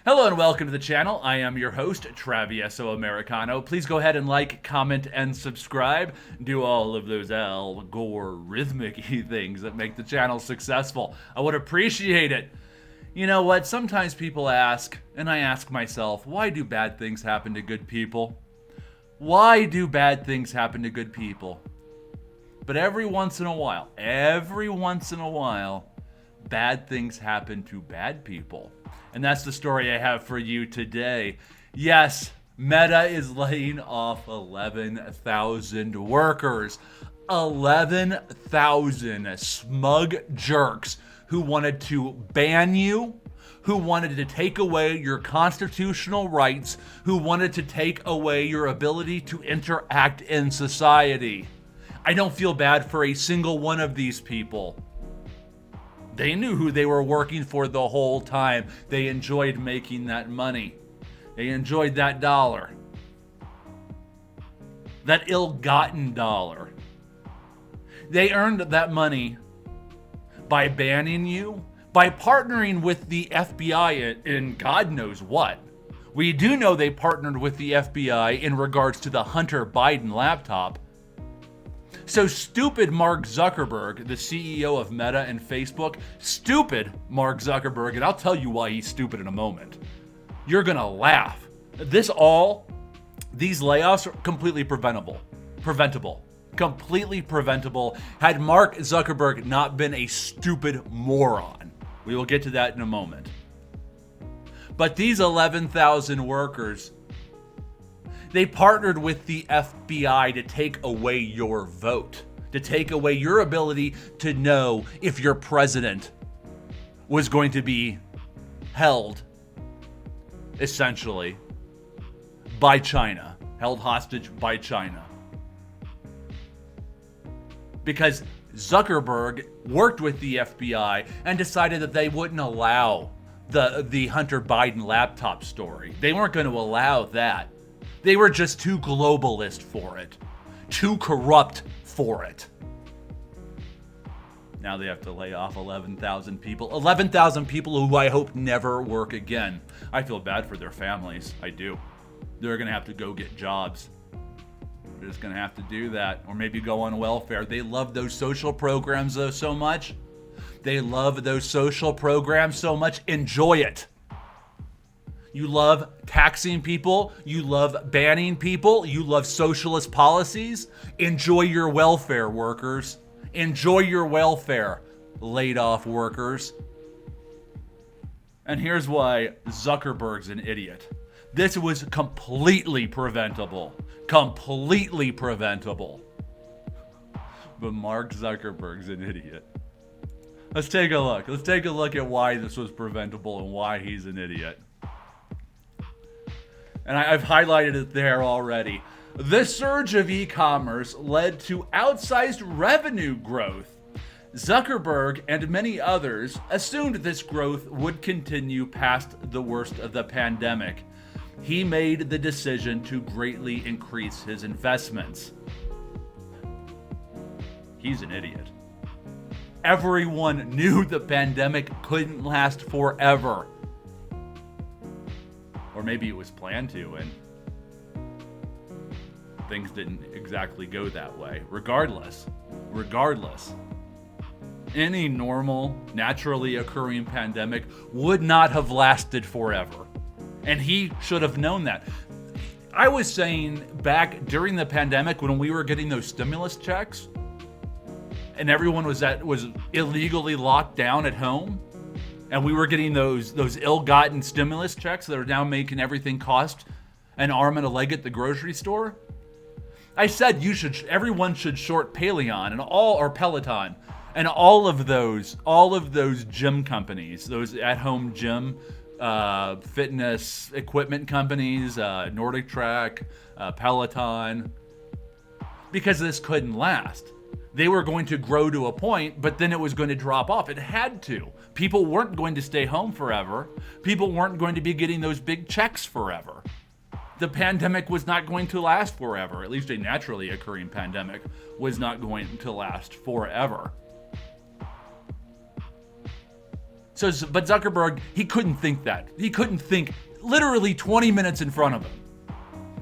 Hello and welcome to the channel. I am your host, Travieso Americano. Please go ahead and like, comment, and subscribe. Do all of those algorithmic things that make the channel successful. I would appreciate it. You know what? Sometimes people ask, and I ask myself, why do bad things happen to good people? Why do bad things happen to good people? But every once in a while, bad things happen to bad people. And that's the story I have for you today. Yes, Meta is laying off 11,000 workers. 11,000 smug jerks who wanted to ban you, who wanted to take away your constitutional rights, who wanted to take away your ability to interact in society. I don't feel bad for a single one of these people. They knew who they were working for the whole time. They enjoyed making that money. They enjoyed that dollar. That ill-gotten dollar. They earned that money by banning you, by partnering with the FBI in God knows what. We do know they partnered with the FBI in regards to the Hunter Biden laptop. So stupid Mark Zuckerberg, the CEO of Meta and Facebook, stupid Mark Zuckerberg, and I'll tell you why he's stupid in a moment. You're gonna laugh. These layoffs are completely preventable, completely preventable had Mark Zuckerberg not been a stupid moron. We will get to that in a moment. But these 11,000 workers, they partnered with the FBI to take away your vote, to take away your ability to know if your president was going to be held, essentially, by China, held hostage by China. Because Zuckerberg worked with the FBI and decided that they wouldn't allow the Hunter Biden laptop story. They weren't going to allow that. They were just too globalist for it, too corrupt for it. Now they have to lay off 11,000 people. 11,000 people who I hope never work again. I feel bad for their families. I do. They're going to have to go get jobs. They're just going to have to do that. Or maybe go on welfare. They love those social programs though so much. They love those social programs so much. Enjoy it. You love taxing people. You love banning people. You love socialist policies. Enjoy your welfare, workers. Enjoy your welfare, laid off workers. And here's why Zuckerberg's an idiot. This was completely preventable. Completely preventable. But Mark Zuckerberg's an idiot. Let's take a look. Let's take a look at why this was preventable and why he's an idiot. And I've highlighted it there already. The surge of e-commerce led to outsized revenue growth. Zuckerberg and many others assumed this growth would continue past the worst of the pandemic. He made the decision to greatly increase his investments. He's an idiot. Everyone knew the pandemic couldn't last forever. Or maybe it was planned to, and things didn't exactly go that way. Regardless, any normal, naturally occurring pandemic would not have lasted forever. And he should have known that. I was saying back during the pandemic when we were getting those stimulus checks and everyone was illegally locked down at home, and we were getting those ill-gotten stimulus checks that are now making everything cost an arm and a leg at the grocery store. I said everyone should short Peloton and all of those gym companies, those at-home gym fitness equipment companies, Nordic Track, Peloton, because this couldn't last. They were going to grow to a point, but then it was going to drop off. It had to. People weren't going to stay home forever. People weren't going to be getting those big checks forever. The pandemic was not going to last forever. At least a naturally occurring pandemic was not going to last forever. But Zuckerberg, he couldn't think that. He couldn't think literally 20 minutes in front of him.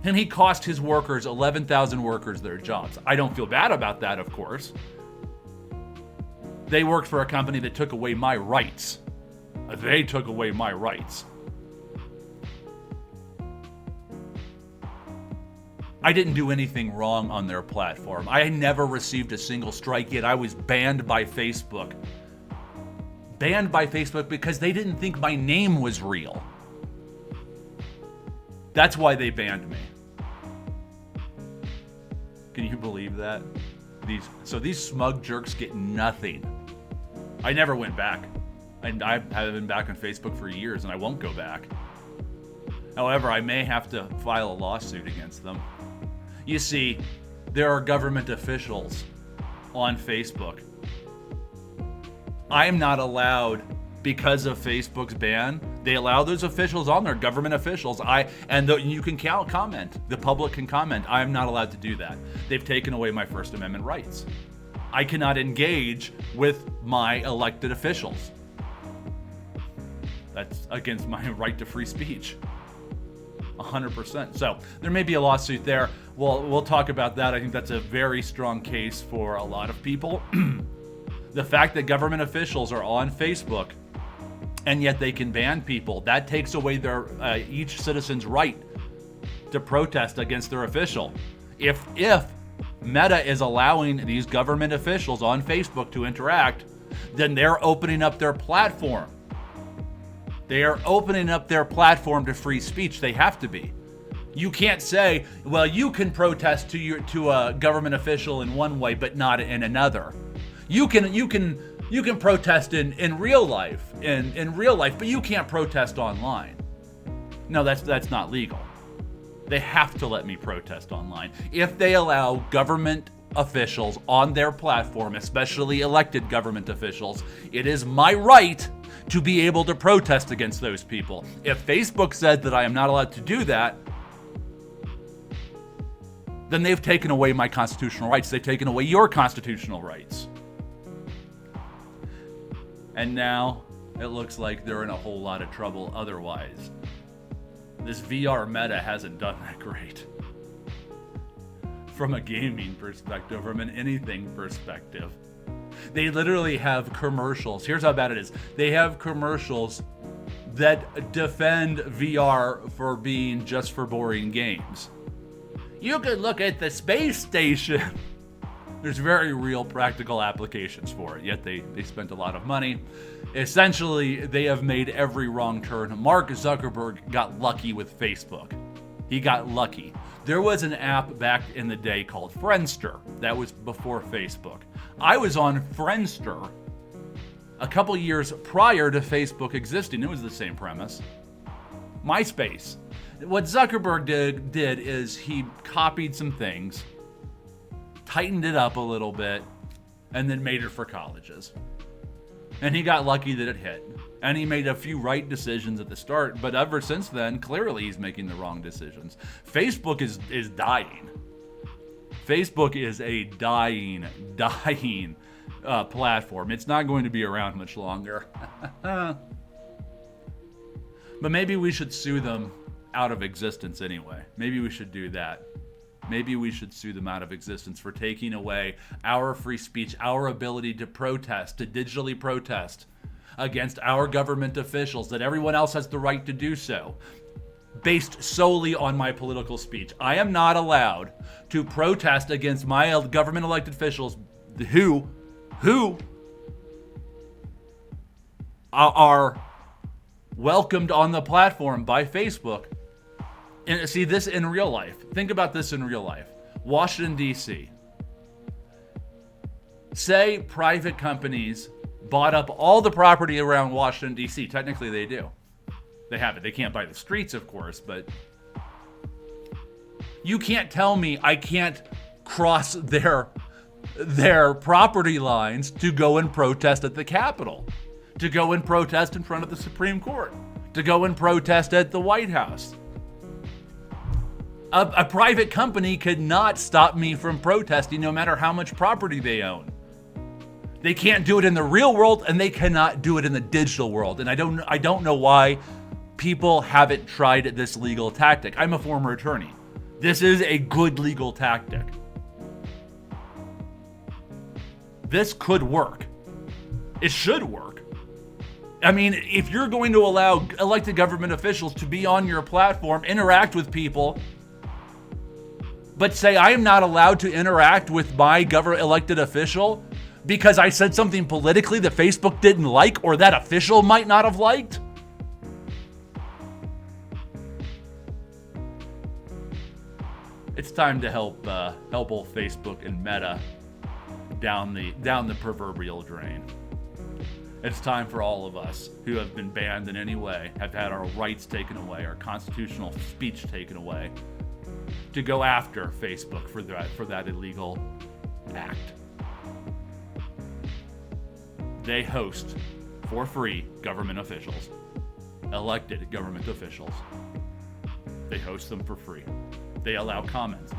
And he cost his workers, 11,000 workers, their jobs. I don't feel bad about that, of course. They worked for a company that took away my rights. They took away my rights. I didn't do anything wrong on their platform. I never received a single strike, yet I was banned by Facebook. Banned by Facebook because they didn't think my name was real. That's why they banned me. Can you believe that? These smug jerks get nothing. I never went back. I haven't been back on Facebook for years, and I won't go back. However, I may have to file a lawsuit against them. You see, there are government officials on Facebook. I am not allowed, because of Facebook's ban, they allow those officials on there, government officials. You can comment. The public can comment. I am not allowed to do that. They've taken away my First Amendment rights. I cannot engage with my elected officials. That's against my right to free speech. 100%. So there may be a lawsuit there. We'll talk about that. I think that's a very strong case for a lot of people. The fact that government officials are on Facebook and yet they can ban people, that takes away their each citizen's right to protest against their official. If Meta is allowing these government officials on Facebook to interact, then they're opening up their platform. They are opening up their platform to free speech. They have to be. You can't say, well, you can protest to a government official in one way, but not in another. You can protest in real life, but you can't protest online. No, that's not legal. They have to let me protest online. If they allow government officials on their platform, especially elected government officials, it is my right to be able to protest against those people. If Facebook said that I am not allowed to do that, then they've taken away my constitutional rights. They've taken away your constitutional rights. And now it looks like they're in a whole lot of trouble otherwise. This VR Meta hasn't done that great. From a gaming perspective, from an anything perspective. They literally have commercials. Here's how bad it is. They have commercials that defend VR for being just for boring games. You could look at the space station. There's very real practical applications for it, yet they spent a lot of money. Essentially, they have made every wrong turn. Mark Zuckerberg got lucky with Facebook. He got lucky. There was an app back in the day called Friendster. That was before Facebook. I was on Friendster a couple years prior to Facebook existing. It was the same premise. MySpace. What Zuckerberg did is he copied some things, tightened it up a little bit, and then made it for colleges. And he got lucky that it hit. And he made a few right decisions at the start, but ever since then, clearly he's making the wrong decisions. Facebook is dying. Facebook is a dying platform. It's not going to be around much longer. But maybe we should sue them out of existence anyway. Maybe we should do that. Maybe we should sue them out of existence for taking away our free speech, our ability to protest, to digitally protest against our government officials, that everyone else has the right to do so, based solely on my political speech. I am not allowed to protest against my government elected officials who are welcomed on the platform by Facebook. And see this in real life. Think about this in real life. Washington, D.C. Say private companies bought up all the property around Washington, D.C. Technically, they do. They have it. They can't buy the streets, of course, but you can't tell me I can't cross their their property lines to go and protest at the Capitol, to go and protest in front of the Supreme Court, to go and protest at the White House. A private company could not stop me from protesting no matter how much property they own. They can't do it in the real world, and they cannot do it in the digital world. And I don't know why people haven't tried this legal tactic. I'm a former attorney. This is a good legal tactic. This could work. It should work. I mean, if you're going to allow elected government officials to be on your platform, interact with people, but say I am not allowed to interact with my elected official because I said something politically that Facebook didn't like or that official might not have liked? It's time to help both Facebook and Meta down the proverbial drain. It's time for all of us who have been banned in any way, have had our rights taken away, our constitutional speech taken away, to go after Facebook for that illegal act. They host for free government officials, elected government officials. They host them for free. They allow comments.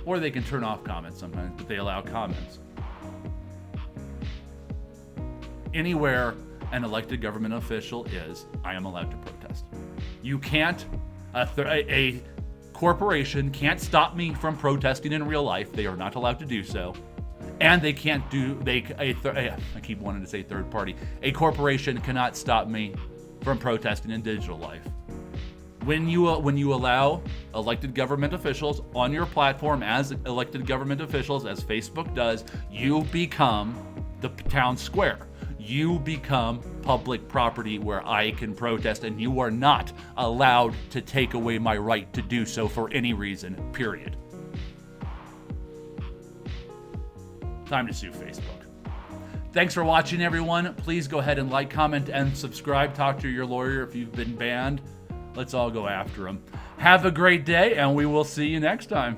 Or they can turn off comments sometimes, but they allow comments. Anywhere an elected government official is, I am allowed to protest. You can't, a corporation can't stop me from protesting in real life. They are not allowed to do so. And they can't I keep wanting to say third party. A corporation cannot stop me from protesting in digital life. When you allow elected government officials on your platform as elected government officials, as Facebook does, you become the town square. You become public property where I can protest, and you are not allowed to take away my right to do so for any reason, period. Time to sue Facebook. Thanks for watching, everyone. Please go ahead and like, comment, and subscribe. Talk to your lawyer if you've been banned. Let's all go after them. Have a great day, and we will see you next time.